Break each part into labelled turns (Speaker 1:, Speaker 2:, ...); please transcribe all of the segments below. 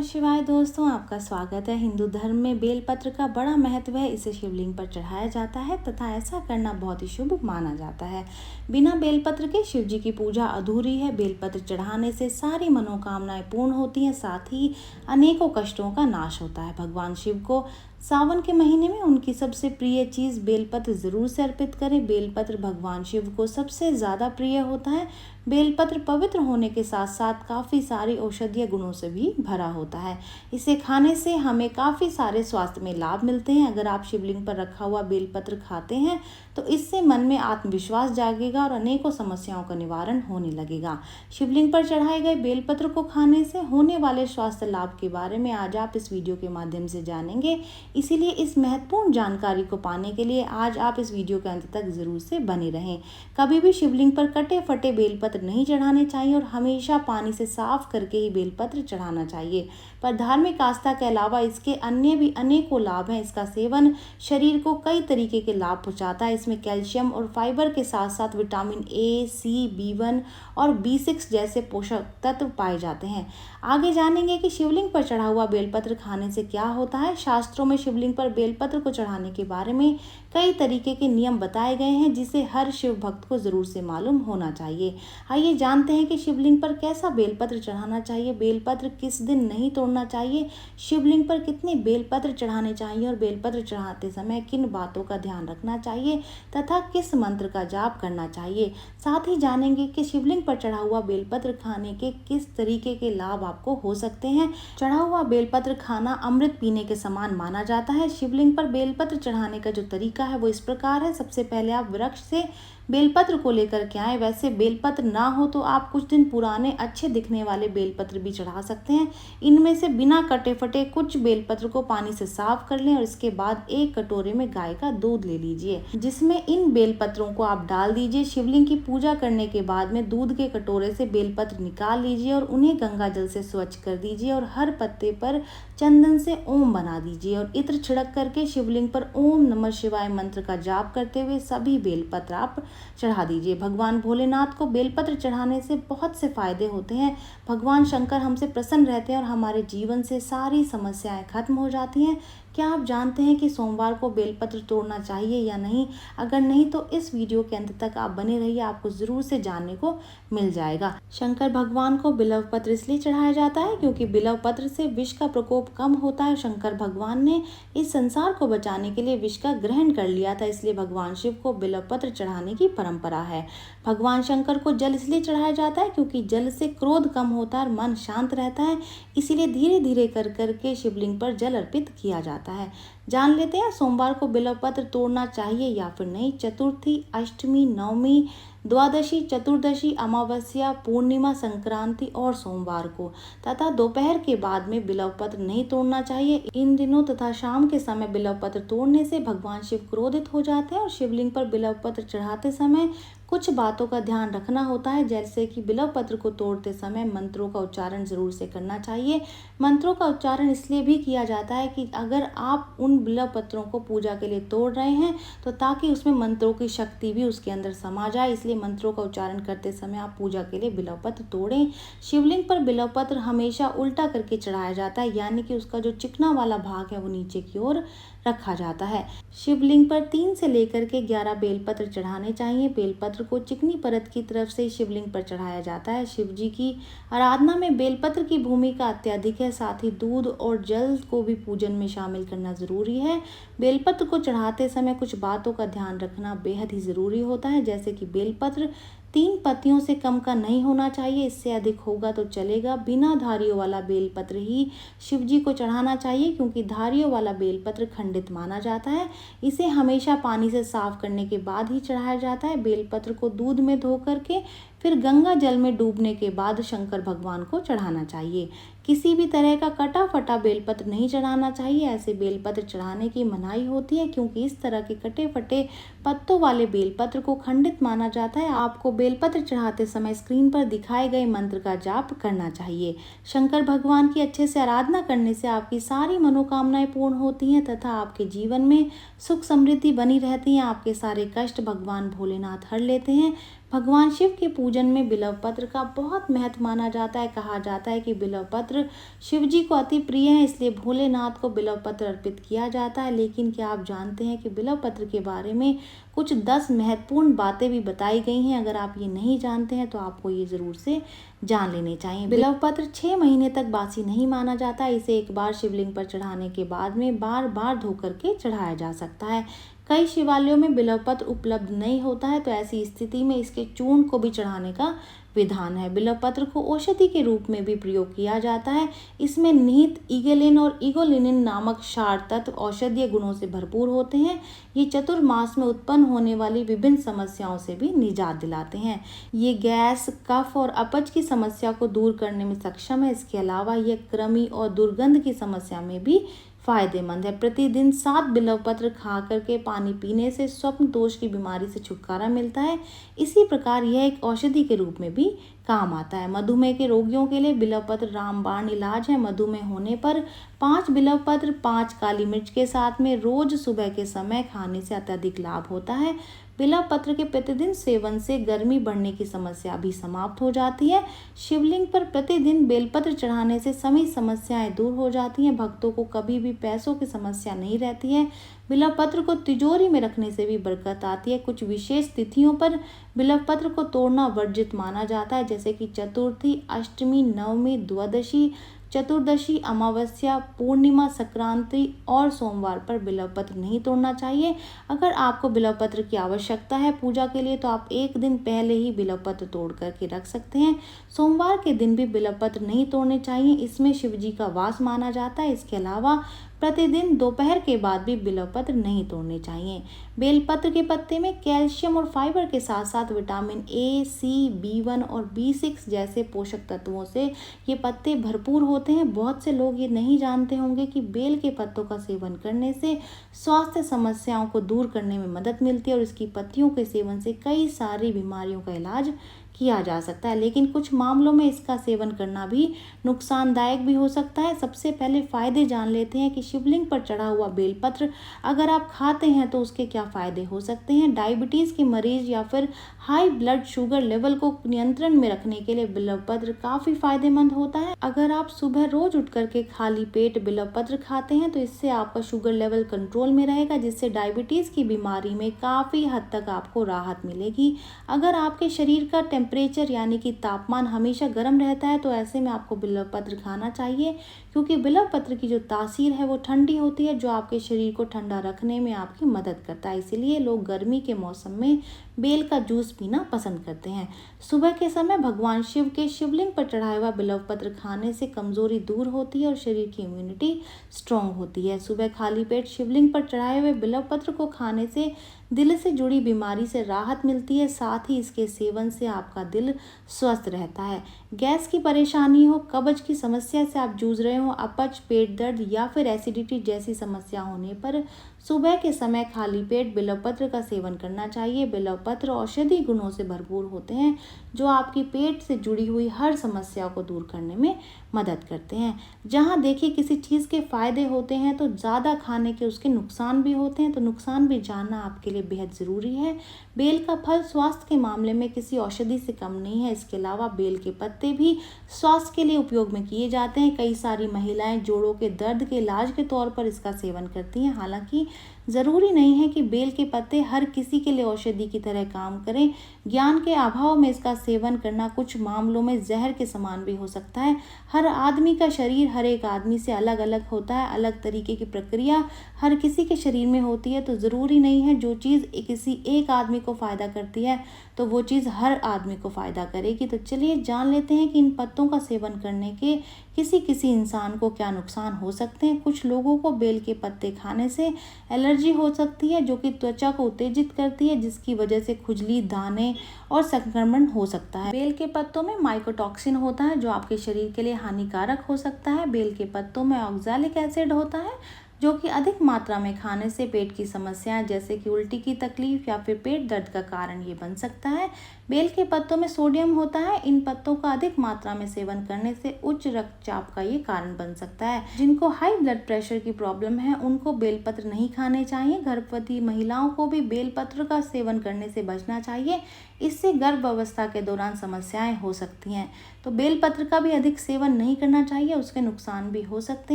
Speaker 1: शिवाय दोस्तों, आपका स्वागत है। हिंदू धर्म में बेलपत्र का बड़ा महत्व है। इसे शिवलिंग पर चढ़ाया जाता है तथा ऐसा करना बहुत ही शुभ माना जाता है। बिना बेलपत्र के शिव जी की पूजा अधूरी है। बेलपत्र चढ़ाने से सारी मनोकामनाएं पूर्ण होती हैं, साथ ही अनेकों कष्टों का नाश होता है। भगवान शिव को सावन के महीने में उनकी सबसे प्रिय चीज़ बेलपत्र ज़रूर से अर्पित करें। बेलपत्र भगवान शिव को सबसे ज़्यादा प्रिय होता है। बेलपत्र पवित्र होने के साथ साथ काफ़ी सारी औषधीय गुणों से भी भरा होता है। इसे खाने से हमें काफ़ी सारे स्वास्थ्य में लाभ मिलते हैं। अगर आप शिवलिंग पर रखा हुआ बेलपत्र खाते हैं तो इससे मन में आत्मविश्वास जागेगा और अनेकों समस्याओं का निवारण होने लगेगा। शिवलिंग पर चढ़ाए गए बेलपत्र को खाने से होने वाले स्वास्थ्य लाभ के बारे में आज आप इस वीडियो के माध्यम से जानेंगे। इसीलिए इस महत्वपूर्ण जानकारी को पाने के लिए आज आप इस वीडियो के अंत तक जरूर से बने रहें। कभी भी शिवलिंग पर कटे फटे बेलपत्र नहीं चढ़ाने चाहिए और हमेशा पानी से साफ करके ही बेलपत्र चढ़ाना चाहिए। पर धार्मिक आस्था के अलावा इसके अन्य भी अनेकों लाभ हैं। इसका सेवन शरीर को कई तरीके के लाभ पहुंचाता है। इसमें कैल्शियम और फाइबर के साथ साथ विटामिन ए, सी, B1 और B6 जैसे पोषक तत्व पाए जाते हैं। आगे जानेंगे कि शिवलिंग पर चढ़ा हुआ बेलपत्र खाने से क्या होता है। शास्त्रों में शिवलिंग पर बेलपत्र को चढ़ाने के बारे में कई तरीके के नियम बताए गए हैं, जिसे हर शिव भक्त को जरूर से मालूम होना चाहिए। आइए जानते हैं कि शिवलिंग पर कैसा बेलपत्र चढ़ाना चाहिए, बेलपत्र किस दिन नहीं तोड़ना चाहिए, शिवलिंग पर कितने बेलपत्र चढ़ाने चाहिए और बेलपत्र चढ़ाते समय किन बातों का ध्यान रखना चाहिए तथा किस मंत्र का जाप करना चाहिए। साथ ही जानेंगे कि शिवलिंग पर चढ़ा हुआ बेलपत्र खाने के किस तरीके के लाभ आपको हो सकते हैं। चढ़ा हुआ बेलपत्र खाना अमृत पीने के समान माना जाता है। शिवलिंग पर बेलपत्र चढ़ाने का जो तरीका है वो इस प्रकार है। सबसे पहले आप वृक्ष से बेलपत्र को लेकर के आए। वैसे बेलपत्र ना हो तो आप कुछ दिन पुराने अच्छे दिखने वाले बेलपत्र भी चढ़ा सकते हैं। इनमें से बिना कटे फटे कुछ बेलपत्र को पानी से साफ कर लें और इसके बाद एक कटोरे में गाय का दूध ले लीजिए, जिसमें इन बेलपत्रों को आप डाल दीजिए। शिवलिंग की पूजा करने के बाद में दूध के कटोरे से बेलपत्र निकाल लीजिए और उन्हें गंगा जल से स्वच्छ कर दीजिए और हर पत्ते पर चंदन से ओम बना दीजिए और इत्र छिड़क करके शिवलिंग पर ओम नमः शिवाय मंत्र का जाप करते हुए सभी बेलपत्र आप चढ़ा दीजिए। भगवान भोलेनाथ को बेलपत्र चढ़ाने से बहुत से फायदे होते हैं। भगवान शंकर हमसे प्रसन्न रहते हैं और हमारे जीवन से सारी समस्याएं खत्म हो जाती हैं। क्या आप जानते हैं कि सोमवार को बेलपत्र तोड़ना चाहिए या नहीं? अगर नहीं तो इस वीडियो के अंत तक आप बने रहिए, आपको जरूर से जानने को मिल जाएगा। शंकर भगवान को बिल्व पत्र इसलिए चढ़ाया जाता है क्योंकि बिल्व पत्र से विष का प्रकोप कम होता है। शंकर भगवान ने इस संसार को बचाने के लिए विष का ग्रहण कर लिया था, इसलिए भगवान शिव को बिल्व पत्र चढ़ाने की परंपरा है। भगवान शंकर को जल इसलिए चढ़ाया जाता है क्योंकि जल से क्रोध कम होता है और मन शांत रहता है। इसीलिए धीरे धीरे कर करके शिवलिंग पर जल अर्पित किया जाता है। जान लेते हैं सोमवार को बिल्व पत्र तोड़ना चाहिए या फिर नहीं। चतुर्थी, अष्टमी, नवमी, द्वादशी, चतुर्दशी, अमावस्या, पूर्णिमा, संक्रांति और सोमवार को तथा दोपहर के बाद में बिल्व पत्र नहीं तोड़ना चाहिए। इन दिनों तथा शाम के समय बिल्व पत्र तोड़ने से भगवान शिव क्रोधित हो जाते हैं और शिवलिंग पर बिल्व पत्र चढ़ाते समय कुछ बातों का ध्यान रखना होता है, जैसे कि बिल्व पत्र को तोड़ते समय मंत्रों का उच्चारण जरूर से करना चाहिए। मंत्रों का उच्चारण इसलिए भी किया जाता है कि अगर आप उन बिल्व पत्रों को पूजा के लिए तोड़ रहे हैं तो ताकि उसमें मंत्रों की शक्ति भी उसके अंदर समा जाए, इसलिए मंत्रों का उच्चारण करते समय आप पूजा के लिए बिल्व पत्र तोड़ें। शिवलिंग पर बिल्व पत्र हमेशा उल्टा करके चढ़ाया जाता है, यानी कि उसका जो चिकना वाला भाग है वो नीचे की ओर रखा जाता है। शिवलिंग पर 3 से लेकर के 11 बेलपत्र चढ़ाने चाहिए। बेलपत्र को चिकनी परत की तरफ से शिवलिंग पर चढ़ाया जाता है। शिव जी की आराधना में बेलपत्र की भूमिका अत्यधिक है। साथ ही दूध और जल को भी पूजन में शामिल करना जरूरी है। बेलपत्र को चढ़ाते समय कुछ बातों का ध्यान रखना बेहद ही जरूरी होता है, जैसे कि बेलपत्र 3 पत्तियों से कम का नहीं होना चाहिए, इससे अधिक होगा तो चलेगा। बिना धारियों वाला बेलपत्र ही शिव जी को चढ़ाना चाहिए क्योंकि धारियों वाला बेलपत्र खंडित माना जाता है। इसे हमेशा पानी से साफ करने के बाद ही चढ़ाया जाता है। बेलपत्र को दूध में धो करके फिर गंगा जल में डूबने के बाद शंकर भगवान को चढ़ाना चाहिए। किसी भी तरह का कटा फटा बेलपत्र नहीं चढ़ाना चाहिए। ऐसे बेलपत्र चढ़ाने की मनाही होती है क्योंकि इस तरह के कटे फटे पत्तों वाले बेलपत्र को खंडित माना जाता है। आपको बेलपत्र चढ़ाते समय स्क्रीन पर दिखाए गए मंत्र का जाप करना चाहिए। शंकर भगवान की अच्छे से आराधना करने से आपकी सारी मनोकामनाएं पूर्ण होती हैं तथा आपके जीवन में सुख समृद्धि बनी रहती है। आपके सारे कष्ट भगवान भोलेनाथ हर लेते हैं। भगवान शिव के पूजन में बिल्व पत्र का बहुत महत्व माना जाता है। कहा जाता है कि बिल्व पत्र शिव जी को अति प्रिय है, इसलिए भोलेनाथ को बिल्व पत्र अर्पित किया जाता है। लेकिन क्या आप जानते हैं कि बिल्व पत्र के बारे में कुछ 10 महत्वपूर्ण बातें भी बताई गई हैं। अगर आप ये नहीं जानते हैं तो आपको ये ज़रूर से जान लेने चाहिए। बिल्व पत्र 6 महीने तक बासी नहीं माना जाता। इसे एक बार शिवलिंग पर चढ़ाने के बाद में बार बार धो करके चढ़ाया जा सकता है। कई शिवालयों में बिल्व पत्र उपलब्ध नहीं होता है, तो ऐसी स्थिति में इसके चूर्ण को भी चढ़ाने का विधान है। बिल्व पत्र को औषधि के रूप में भी प्रयोग किया जाता है। इसमें निहित इगेलिन और इगोलिनिन नामक क्षार तत्व औषधीय गुणों से भरपूर होते हैं। ये चतुर्मास में उत्पन्न होने वाली विभिन्न समस्याओं से भी निजात दिलाते हैं। ये गैस, कफ और अपच की समस्या को दूर करने में सक्षम है। इसके अलावा यह कृमि और दुर्गंध की समस्या में भी फायदेमंद है। प्रतिदिन 7 बिल्व पत्र खा करके पानी पीने से स्वप्न दोष की बीमारी से छुटकारा मिलता है। इसी प्रकार यह एक औषधि के रूप में भी काम आता है। मधुमेह के रोगियों के लिए बिल्व पत्र रामबाण इलाज है। मधुमेह होने पर 5 बिल्व पत्र 5 काली मिर्च के साथ में रोज सुबह के समय खाने से अत्यधिक लाभ होता है। बिल्व पत्र के प्रतिदिन सेवन से गर्मी बढ़ने की समस्या भी समाप्त हो जाती है। शिवलिंग पर प्रतिदिन बेलपत्र चढ़ाने से सभी समस्याएं दूर हो जाती हैं। भक्तों को कभी भी पैसों की समस्या नहीं रहती है। बिल्व पत्र को तिजोरी में रखने से भी बरकत आती है। कुछ विशेष तिथियों पर बिल्व पत्र को तोड़ना वर्जित माना जाता है, जैसे कि चतुर्थी, अष्टमी, नवमी, द्वादशी, चतुर्दशी, अमावस्या, पूर्णिमा, संक्रांति और सोमवार पर बिल्व पत्र नहीं तोड़ना चाहिए। अगर आपको बिल्व पत्र की आवश्यकता है पूजा के लिए तो आप एक दिन पहले ही बिल्व पत्र तोड़ करके रख सकते हैं। सोमवार के दिन भी बिल्व पत्र नहीं तोड़ने चाहिए, इसमें शिव जी का वास माना जाता है। इसके अलावा प्रतिदिन दोपहर के बाद भी बिल्व पत्र नहीं तोड़ने चाहिए। बेलपत्र के पत्ते में कैल्शियम और फाइबर के साथ साथ विटामिन ए, सी, B1 और B6 जैसे पोषक तत्वों से ये पत्ते भरपूर होते हैं। बहुत से लोग ये नहीं जानते होंगे कि बेल के पत्तों का सेवन करने से स्वास्थ्य समस्याओं को दूर करने में मदद मिलती है और इसकी पत्तियों के सेवन से कई सारी बीमारियों का इलाज किया जा सकता है। लेकिन कुछ मामलों में इसका सेवन करना भी नुकसानदायक भी हो सकता है। सबसे पहले फायदे जान लेते हैं कि शिवलिंग पर चढ़ा हुआ बेलपत्र अगर आप खाते हैं तो उसके क्या फायदे हो सकते हैं। डायबिटीज़ के मरीज या फिर हाई ब्लड शुगर लेवल को नियंत्रण में रखने के लिए बिल्व पत्र काफ़ी फायदेमंद होता है। अगर आप सुबह रोज उठ करके खाली पेट बिल्व पत्र खाते हैं तो इससे आपका शुगर लेवल कंट्रोल में रहेगा, जिससे डायबिटीज़ की बीमारी में काफ़ी हद तक आपको राहत मिलेगी। अगर आपके शरीर का टेम्परेचर यानी कि तापमान हमेशा गर्म रहता है तो ऐसे में आपको बिल्व पत्र खाना चाहिए, क्योंकि बिल्व पत्र की जो तासीर है वो ठंडी होती है, जो आपके शरीर को ठंडा रखने में आपकी मदद करता है। इसीलिए लोग गर्मी के मौसम में बेल का जूस पीना पसंद करते हैं। सुबह के समय भगवान शिव के शिवलिंग पर चढ़ाया हुआ बिल्व पत्र खाने से कमजोरी दूर होती है और शरीर की इम्यूनिटी स्ट्रांग होती है। सुबह खाली पेट शिवलिंग पर चढ़ाए हुए बिल्व पत्र को खाने से दिल से जुड़ी बीमारी से राहत मिलती है। साथ ही इसके सेवन से आपका दिल स्वस्थ रहता है। गैस की परेशानी हो, कब्ज की समस्या से आप जूझ रहे हो, अपच, पेट दर्द या फिर एसिडिटी जैसी समस्या होने पर सुबह के समय खाली पेट बिल्व पत्र का सेवन करना चाहिए। बिल्व पत्र औषधि गुणों से भरपूर होते हैं जो आपकी पेट से जुड़ी हुई हर समस्या को दूर करने में मदद करते हैं। जहाँ देखिए किसी चीज़ के फायदे होते हैं तो ज़्यादा खाने के उसके नुकसान भी होते हैं, तो नुकसान भी जानना आपके लिए बेहद ज़रूरी है। बेल का फल स्वास्थ्य के मामले में किसी औषधि से कम नहीं है। इसके अलावा बेल के पत्ते भी स्वास्थ्य के लिए उपयोग में किए जाते हैं। कई सारी महिलाएं जोड़ों के दर्द के इलाज के तौर पर इसका सेवन करती हैं। हालांकि ज़रूरी नहीं है कि बेल के पत्ते हर किसी के लिए औषधि की तरह काम करें। ज्ञान के अभाव में इसका सेवन करना कुछ मामलों में जहर के समान भी हो सकता है। हर आदमी का शरीर हर एक आदमी से अलग अलग होता है, अलग तरीके की प्रक्रिया हर किसी के शरीर में होती है, तो ज़रूरी नहीं है जो चीज़ किसी एक आदमी को फ़ायदा करती है तो वो चीज़ हर आदमी को फ़ायदा करेगी। तो चलिए जान लेते हैं कि इन पत्तों का सेवन करने के किसी इंसान को क्या नुकसान हो सकते हैं। कुछ लोगों को बेल के पत्ते खाने से एलर्जी हो सकती है, जो कि त्वचा को उत्तेजित करती है, जिसकी वजह से खुजली, दाने और संक्रमण हो सकता है। बेल के पत्तों में माइकोटॉक्सिन होता है जो आपके शरीर के लिए हानिकारक हो सकता है। बेल के पत्तों में ऑक्सैलिक एसिड होता है जो कि अधिक मात्रा में खाने से पेट की समस्याएं जैसे कि उल्टी की तकलीफ या फिर पेट दर्द का कारण ये बन सकता है। बेल के पत्तों में सोडियम होता है। इन पत्तों का अधिक मात्रा में सेवन करने से उच्च रक्तचाप का ये कारण बन सकता है। जिनको हाई ब्लड प्रेशर की प्रॉब्लम है उनको बेलपत्र नहीं खाने चाहिए। गर्भवती महिलाओं को भी बेलपत्र का सेवन करने से बचना चाहिए, इससे गर्भ अवस्था के दौरान समस्याएं हो सकती हैं। तो बेलपत्र का भी अधिक सेवन नहीं करना चाहिए, उसके नुकसान भी हो सकते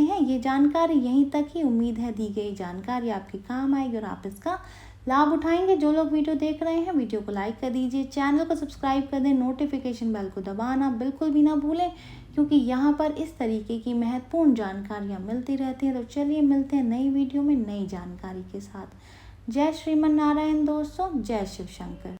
Speaker 1: हैं। ये जानकारी यहीं तक ही। उम्मीद है दी गई जानकारी आपके काम आएगी और आप इसका लाभ उठाएंगे। जो लोग वीडियो देख रहे हैं वीडियो को लाइक कर दीजिए, चैनल को सब्सक्राइब कर दें, नोटिफिकेशन बेल को दबाना बिल्कुल भी ना भूलें, क्योंकि यहाँ पर इस तरीके की महत्वपूर्ण जानकारियाँ मिलती रहती हैं। तो चलिए मिलते हैं नई वीडियो में नई जानकारी के साथ। जय श्रीमन नारायण दोस्तों, जय शिव शंकर।